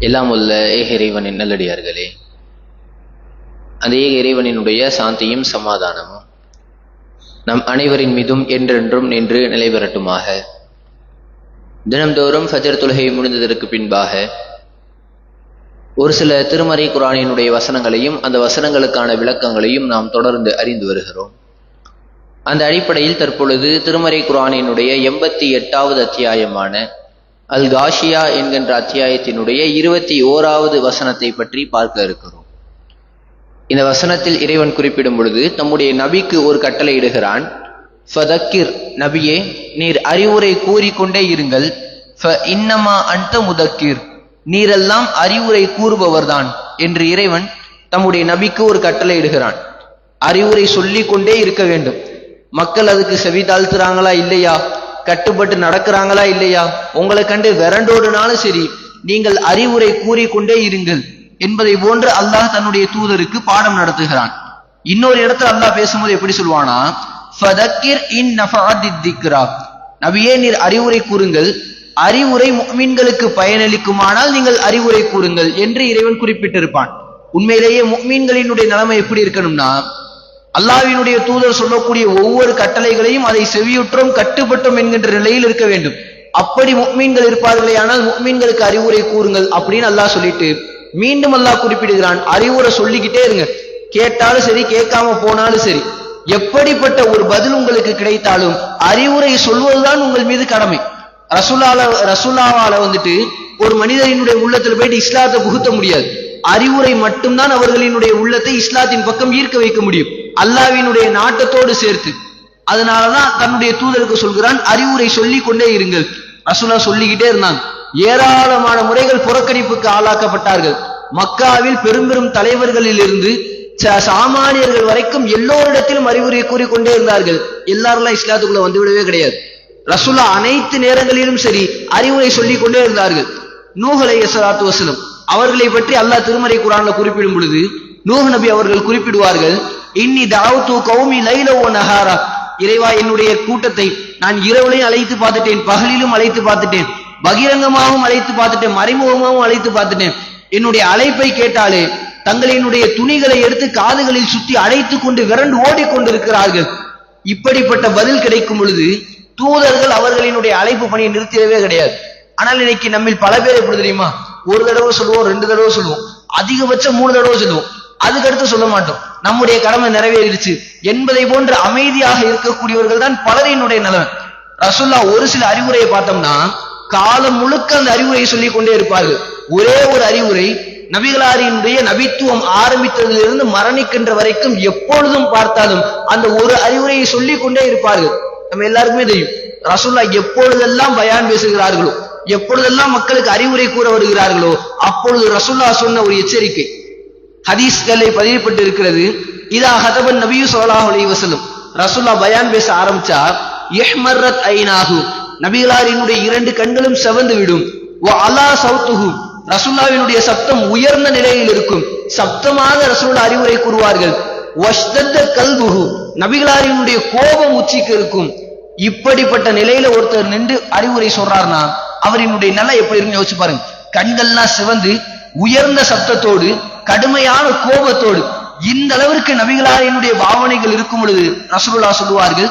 எல்லாம் உள்ள ஏக இறைவனின் நல்லடியார்களே, அந்த ஏக இறைவனினுடைய சாந்தியும் சமாதானமும் நம் அனைவரின் மீதும் என்றென்றும் நின்று நிலை பெறட்டுமாக. தினம்தோறும் ஃபஜர் தொழுகை முடிந்ததற்கு பின்பாக ஒரு சில திருமறை குர்ஆனினுடைய வசனங்களையும் அந்த வசனங்களுக்கான விளக்கங்களையும் நாம் தொடர்ந்து அறிந்து வருகிறோம். அந்த அடிப்படையில் தற்பொழுது திருமறை குர்ஆனினுடைய 88வது அத்தியாயமான அல் காஷியா என்கின்ற அத்தியாயத்தினுடைய 21வது வசனத்தை பற்றி பார்க்க இருக்கிறோம். இந்த வசனத்தில் இறைவன் குறிப்பிடும் பொழுது நம்முடைய நபிக்கு ஒரு கட்டளை இடுகிறான். ஃபதக்கிர், நபியே நீர் அறிவுரை கூறிக்கொண்டே இருங்கள். இன்னமா அன்த முதக்கிர், நீரெல்லாம் அறிவுரை கூறுபவர்தான் என்று இறைவன் தம்முடைய நபிக்கு ஒரு கட்டளை இடுகிறான். அறிவுரை சொல்லிக் கொண்டே இருக்க வேண்டும். மக்கள் அதுக்கு செவி தாழ்த்துறாங்களா இல்லையா, கட்டுப்பட்டு நடக்கிறாங்களா இல்லையா, உங்களை கண்டு விரண்டோடுனாலும் சரி, நீங்கள் அறிவுரை கூறிக்கொண்டே இருங்கள் என்பதை போன்று அல்லாஹ் தன்னுடைய தூதருக்கு பாடம் நடத்துகிறான். இன்னொரு இடத்துல அல்லாஹ் பேசும்போது எப்படி சொல்வானா, ஃபதக்கிர் இன் நஃபஅத்தித் திக்ரா, நபியே நீர் அறிவுரை கூறுங்கள், அறிவுரை முஃமின்களுக்கு பயனளிக்குமானால் நீங்கள் அறிவுரை கூறுங்கள் என்று இறைவன் குறிப்பிட்டிருப்பான். உண்மையிலேயே முஃமின்களினுடைய நிலைமை எப்படி இருக்கணும்னா, அல்லாஹ்வினுடைய தூதர் சொல்லக்கூடிய ஒவ்வொரு கட்டளைகளையும் அதை செவியுற்றோம் கட்டுப்பட்டோம் என்கின்ற நிலையில் இருக்க வேண்டும். அப்படி முஃமின்கள் இருப்பார்களே ஆனால் முஃமின்களுக்கு அறிவுரை கூறுங்கள் அப்படின்னு அல்லாஹ் சொல்லிட்டு மீண்டும் அல்லாஹ் குறிப்பிடுகிறான், அறிவுரை சொல்லிக்கிட்டே இருங்க, கேட்டாலும் சரி கேட்காம போனாலும் சரி, எப்படிப்பட்ட ஒரு பதில் உங்களுக்கு கிடைத்தாலும் அறிவுரை சொல்வதுதான் உங்கள் மீது கடமை. ரசூலாவால ஒரு மனிதனுடைய உள்ளத்துல போயிட்டு இஸ்லாத்தை புகுத்த முடியாது. அறிவுரை மட்டும்தான் அவர்களினுடைய உள்ளத்தை இஸ்லாத்தின் பக்கம் ஈர்க்க வைக்க முடியும், அல்லாஹ்வினுடைய நாட்டத்தோடு சேர்த்து. அதனாலதான் தன்னுடைய தூதருக்கு சொல்கிறான், அறிவுரை சொல்லிக் கொண்டே இருங்கள். ரசூலா சொல்லிக்கிட்டே இருந்தாங்க. ஏராளமான முறைகள் புறக்கணிப்புக்கு ஆளாக்கப்பட்டார்கள். மக்காவில் பெரும் பெரும் தலைவர்களில் இருந்து சாமானியர்கள் வரைக்கும் எல்லோரிடத்திலும் அறிவுரை கூறிக்கொண்டே இருந்தார்கள். எல்லாரெல்லாம் இஸ்லாத்துக்குள்ள வந்துவிடவே கிடையாது. ரசூலா அனைத்து நேரங்களிலும் சரி அறிவுரை சொல்லிக் கொண்டே இருந்தார்கள். நூஹ் அலைஹிஸ்ஸலாத்து வஸலாம் அவர்களை பற்றி அல்லாஹ் திருமறை குர்ஆன்ல குறிப்பிடும் பொழுது நூஹ் நபி அவர்கள் குறிப்பிடுவார்கள், இன்னி தஅவ்து கௌமி லைல வ நஹாரா, இறைவா என்னுடைய கூட்டத்தை நான் இரவுலையும் அழைத்து பார்த்துட்டேன், பகலிலும் அழைத்து பார்த்துட்டேன், பகிரங்கமாகவும் அழைத்து பார்த்துட்டேன், மறைமுகமாகவும் அழைத்து பார்த்துட்டேன். என்னுடைய அழைப்பை கேட்டாலே தங்களினுடைய துணிகளை எடுத்து காதுகளில் சுற்றி அடைத்துக் கொண்டு விரண்டு ஓடிக்கொண்டிருக்கிறார்கள். இப்படிப்பட்ட பதில் கிடைக்கும் பொழுது தூதர்கள் அவர்களினுடைய அழைப்பு பணியை நிறுத்தியவே கிடையாது. ஆனால் இன்னைக்கு நம்மில் பல பேர் எப்படி தெரியுமா, ஒரு தடவை சொல்லுவோம், 2 தடவை சொல்லுவோம், அதிகபட்சம் 3 தடவை சொல்லுவோம், அதுக்கடுத்து சொல்ல மாட்டோம். நம்முடைய கடமை நிறைவேறிடுச்சு என்பதை போன்று அமைதியாக இருக்கக்கூடியவர்கள் தான் பலரினுடைய நிலைமை. ரசூல்லா ஒரு சில அறிவுரையை பார்த்தோம்னா காலம் முழுக்க அந்த அறிவுரையை சொல்லிக் கொண்டே இருப்பார்கள். ஒரே ஒரு அறிவுரை நபிகளாரினுடைய நபித்துவம் ஆரம்பித்ததிலிருந்து மரணிக்கின்ற வரைக்கும் எப்பொழுதும் பார்த்தாலும் அந்த ஒரு அறிவுரையை சொல்லிக் கொண்டே இருப்பார்கள். நம்ம எல்லாருக்குமே தெரியும், ரசூல்லா எப்பொழுதெல்லாம் பயான் பேசுகிறார்களோ, எப்பொழுதெல்லாம் மக்களுக்கு அறிவுரை கூற வருகிறார்களோ, அப்பொழுது ரசூல்லா சொன்ன ஒரு எச்சரிக்கை ஹதீஸ்களை பதியப்பட்டு இருக்கிறது. இதா ஹதபன் நபியு ஸல்லல்லாஹு அலைஹி வஸல்லம், ரசூல்லா பயான் பேச ஆரம்பிச்சா இஹ்மர்ரத் ஐனாஹு, நபிகளாரினுடைய 2 கண்களும் செவந்து விடும். வ அலா சௌத்துஹு, ரசூலுல்லாஹ்வினுடைய சப்தம் உயர்ந்த நிலையில் இருக்கும், சப்தமாக ரசூலுல்லாஹ் அறிவுரை கூறுவார்கள். வஷ்தத்த கல்புஹு, நபிகளாரினுடைய கோபம் உச்சிக்கு இருக்கும். இப்படிப்பட்ட நிலையில ஒருத்தர் நின்று அறிவுரை சொல்றார்னா அவரினுடைய நிலை எப்படி இருக்குன்னு யோசிச்சு பாருங்க. கண்கள்லாம் சிவந்து உயர்ந்த சப்தத்தோடு கடுமையான கோபத்தோடு இந்த அளவிற்கு நபிகளாரினுடைய பாவனைகள் இருக்கும் பொழுது ரசூலுல்லாஹ் சொல்லுவார்கள்,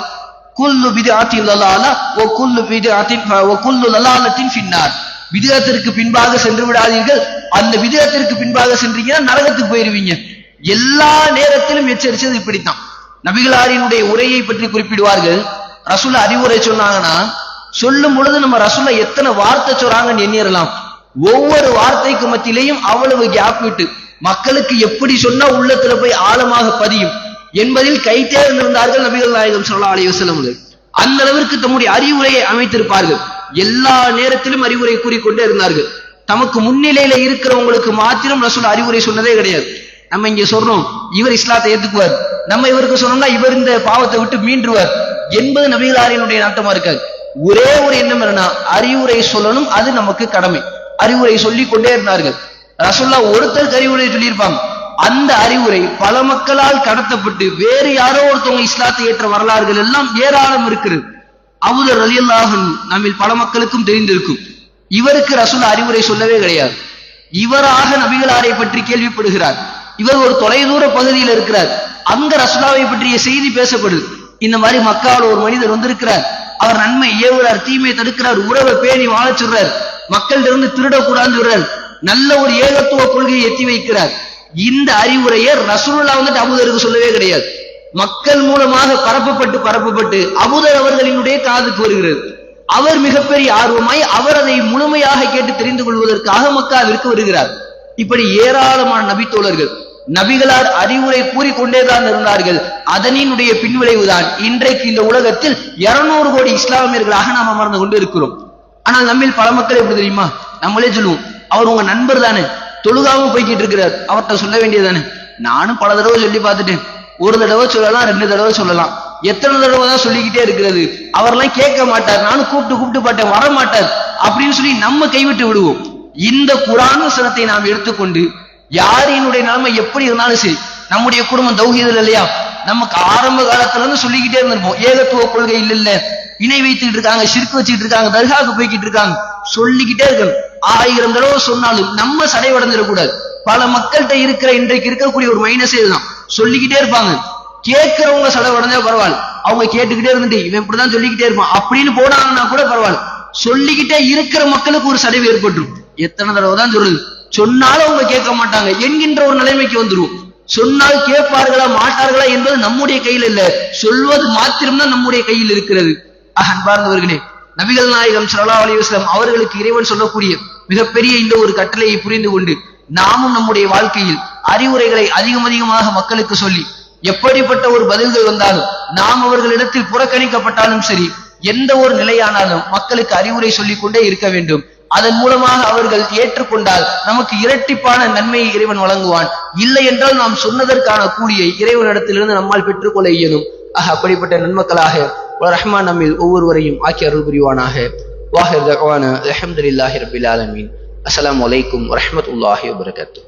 குல்லு பித்அத்தின் லலாலா வ குல்லு பித்அத்தின் வ குல்லு லலாலத்தின் ஃபின்னார், பித்அத்திற்கு பின்பாக சென்று விடாதீர்கள், அந்த பித்அத்திற்கு பின்பாக சென்றீங்கன்னா நரகத்துக்கு போயிருவீங்க. எல்லா நேரத்திலும் எச்சரிச்சது இப்படித்தான். நபிகளாரினுடைய உரையை பற்றி குறிப்பிடுவார்கள். ரசூலா அறிவுரை சொன்னாங்கன்னா சொல்லும் பொழுது நம்ம ரசூலா எத்தனை வார்த்தை சொல்றாங்கன்னு எண்ணிரலாம். ஒவ்வொரு வார்த்தைக்கு மத்தியிலையும் அவ்வளவு கேப் விட்டு மக்களுக்கு எப்படி சொன்னா உள்ளத்துல போய் ஆழமாக பதியும் என்பதில் கை தேர்ந்திருந்தார்கள் நபிகள் நாயகம் ஸல்லல்லாஹு அலைஹி வஸல்லம். அந்த அளவிற்கு தம்முடைய அறிவுரையை அமைத்திருப்பார்கள். எல்லா நேரத்திலும் அறிவுரை கூறிக்கொண்டே இருந்தார்கள். தமக்கு முன்னிலையில இருக்கிறவங்களுக்கு மாத்திரம் ரசூல் அறிவுரை சொன்னதே கிடையாது. நம்ம இங்க சொல்றோம் இவர் இஸ்லாத்தை ஏத்துக்குவார், நம்ம இவருக்கு சொன்னோம்னா இவர் இந்த பாவத்தை விட்டு மீண்டுருவார் என்பது நபிகளாரினுடைய நாட்டமா இருக்காது. ஒரே ஒரு எண்ணம் என்னன்னா அறிவுரை சொல்லணும், அது நமக்கு கடமை. அறிவுரை சொல்லிக் கொண்டே இருந்தார்கள். ரசூலுல்லா ஒருத்தருக்கு அறிவுரை சொல்லியிருப்பாங்க, அந்த அறிவுரை பல மக்களால் கடத்தப்பட்டு வேறு யாரோ ஒருத்தவங்க இஸ்லாத்தை ஏற்ற வரலாறுகள் எல்லாம் ஏராளம் இருக்கிறது. அபூதர் ரலியல்லாஹு அன்ஹு நம்மில் பல மக்களுக்கும் தெரிந்திருக்கும். இவருக்கு ரசூல் அறிவுரை சொல்லவே கிடையாது. இவராக நபிகளாரை பற்றி கேள்விப்படுகிறார். இவர் ஒரு தொலைதூர பகுதியில் இருக்கிறார். அங்க ரசூலுல்லாஹை பற்றிய செய்தி பேசப்படுது. இந்த மாதிரி மக்காவில் ஒரு மனிதர் வந்திருக்கிறார், அவர் நன்மை ஏவுறார், தீமை தடுக்கிறார், உறவை பேணி வாழ சொல்றார், மக்கள்கிட்ட இருந்து திருடக்கூடாதுன்னு சொல்றார், நல்ல ஒரு ஏகத்துவ கொள்கையை எத்தி வைக்கிறார். இந்த அறிவுரையை ரசூலுல்லாஹ் வந்துட்டு அபூதருக்கு சொல்லவே கிடையாது. மக்கள் மூலமாக பரப்பப்பட்டு அபூதர் அவர்களினுடைய காதுக்கு வருகிறது. அவர் மிகப்பெரிய ஆர்வமாய் அவர் அதை முழுமையாக கேட்டு தெரிந்து கொள்வதற்காக மக்காவிற்கு வருகிறார். இப்படி ஏராளமான நபித்தோழர்கள் நபிகளார் அறிவுரை கூறிக்கொண்டேதான் இருந்தார்கள். அதனினுடைய பின்விளைவுதான் இன்றைக்கு இந்த உலகத்தில் 200 கோடி இஸ்லாமியர்களாக நாம் அமர்ந்து கொண்டு இருக்கிறோம். ஆனால் நம்மில் பல மக்கள் எப்படி தெரியுமா, நம்மளே சொல்லுவோம், அவர் உங்க நண்பர் தானே, தொழுகாம போய்கிட்டு இருக்கிறார், அவர்கிட்ட சொல்ல வேண்டியதானே. நானும் பல தடவை சொல்லி பார்த்துட்டேன், ஒரு தடவை சொல்லலாம், 2 தடவை சொல்லலாம், எத்தனை தடவை தான் சொல்லிக்கிட்டே இருக்கிறது, அவரெல்லாம் கேட்க மாட்டார், நானும் கூப்பிட்டு பார்த்தேன், வர மாட்டார் அப்படின்னு சொல்லி நம்ம கைவிட்டு விடுவோம். இந்த குர்ஆன் வசனத்தை நாம் எடுத்துக்கொண்டு யாரினுடைய நிலைமை எப்படி இருந்தாலும் சரி, நம்முடைய குடும்பம் தௌஹீதுல இல்லையா, நமக்கு ஆரம்ப காலத்துல இருந்து சொல்லிக்கிட்டே இருந்திருப்போம், ஏகத்துவ கொள்கை இல்ல, இணை வைத்துக்கிட்டு இருக்காங்க, ஷிர்க் வச்சுக்கிட்டு இருக்காங்க, தர்காவுக்கு போய்கிட்டு இருக்காங்க, சொல்லிக்கிட்டே இருக்கணும். 1000 தடவை சொன்னாலும் நம்ம சடைவடைஞ்சிடக்கூடாது. பல மக்கள்கிட்ட இருக்கிற இன்றைக்கு இருக்கக்கூடிய ஒரு மைனஸே இதுதான், சொல்லிக்கிட்டே இருப்பாங்க, கேட்கிறவங்க சடைவடைஞ்சா பரவாயில்ல, அவங்க கேட்டுக்கிட்டே இருந்துட்டு இவன் இப்படிதான் சொல்லிக்கிட்டே இருப்பான் அப்படின்னு போனாங்கன்னா கூட பரவாயில்ல, சொல்லிக்கிட்டே இருக்கிற மக்களுக்கு ஒரு சடைவு ஏற்பட்டுரும். எத்தனை தடவை தான் சொல்றது, சொன்னாலும் அவங்க கேட்க மாட்டாங்க என்கின்ற ஒரு நிலைமைக்கு வந்துரும். சொன்னால் கேட்பார்களா மாட்டார்களா என்பது நம்முடைய கையில் இல்ல, சொல்வது மாத்திரம்தான் நம்முடைய கையில் இருக்கிறது. அன்பார்ந்தவர்களே, நபிகள் நாயகம் ஸல்லல்லாஹு அலைஹி வஸல்லம் அவர்களுக்கு இறைவன் சொல்லக்கூடிய மிகப்பெரிய இந்த ஒரு கட்டளையை புரிந்து கொண்டு நாமும் நம்முடைய வாழ்க்கையில் அறிவுரைகளை அதிகமாக மக்களுக்கு சொல்லி, எப்படிப்பட்ட ஒரு பதில்கள் வந்தாலும், நாம் அவர்களிடத்தில் புறக்கணிக்கப்பட்டாலும் சரி, எந்த ஒரு நிலையானாலும் மக்களுக்கு அறிவுரை சொல்லிக் கொண்டே இருக்க வேண்டும். அதன் மூலமாக அவர்கள் ஏற்றுக்கொண்டால் நமக்கு இரட்டிப்பான நன்மையை இறைவன் வழங்குவான். இல்லை என்றால் நாம் சொன்னதற்கான கூலியை இறைவனிடத்திலிருந்து நம்மால் பெற்றுக்கொள்ள இயலும். அப்படிப்பட்ட நன்மக்களாக ரஹ்மான் நம்மில் ஒவ்வொருவரையும் ஆக்கி அருள் புரிவானாக. வாஹிர் தஅவானா அல்ஹம்துலில்லாஹி ரப்பில் ஆலமீன். அஸ்ஸலாமு அலைக்கும் வரஹ்மத்துல்லாஹி வபரகாத்துஹு.